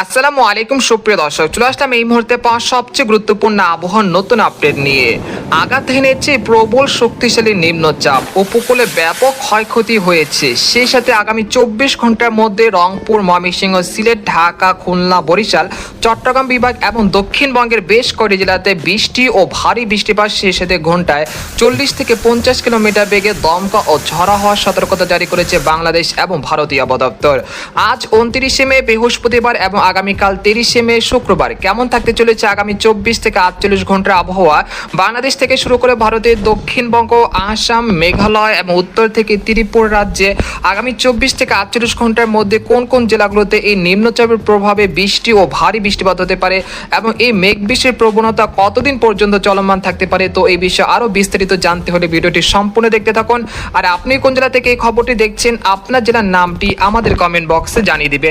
আসসালামু আলাইকুম সুপ্রিয় দর্শক, চলে আসলাম এই মুহূর্তে পাওয়া সবচেয়ে গুরুত্বপূর্ণ আবহাওয়ার নতুন আপডেট নিয়ে। আঘাত হেনেছে প্রবল শক্তিশালী নিম্নচাপ, উপকূলে ব্যাপক ক্ষয়ক্ষতি হয়েছে। সেই সাথে আগামী 24 ঘন্টার মধ্যে রংপুর, ময়মনসিংহ, সিলেট, ঢাকা, খুলনা, বরিশাল, চট্টগ্রাম বিভাগ এবং দক্ষিণবঙ্গের বেশ কয়েকটি জেলাতে বৃষ্টি ও ভারী বৃষ্টিপাত, সেই সাথে ঘন্টায় 40 থেকে 50 কিলোমিটার বেগে দমকা ও ঝড়ো হওয়ার সতর্কতা জারি করেছে বাংলাদেশ এবং ভারতীয় আবহাওয়া দপ্তর। আজ 29 মে বৃহস্পতিবার এবং আগামীকাল 30 মে শুক্রবার কেমন থাকতে চলেছে আগামী 24 থেকে 48 ঘন্টার আবহাওয়া বাংলাদেশ থেকে শুরু করে ভারতের দক্ষিণবঙ্গ, আসাম, মেঘালয় এবং উত্তর থেকে ত্রিপুরা রাজ্যে আগামী 24 থেকে 48 ঘন্টার মধ্যে কোন কোন জেলাগুলোতে এই নিম্নচাপের প্রভাবে বৃষ্টি ও ভারী বৃষ্টিপাত হতে পারে এবং এই মেঘ বৃষ্টির প্রবণতা কতদিন পর্যন্ত চলমান থাকতে পারে। তো এই বিষয়ে আরো বিস্তারিত জানতে হলে ভিডিওটি সম্পূর্ণ দেখতে থাকুন। আর আপনি কোন জেলা থেকে এই খবরটি দেখছেন, আপনার জেলার নামটি আমাদের কমেন্ট বক্সে জানিয়ে দিবেন।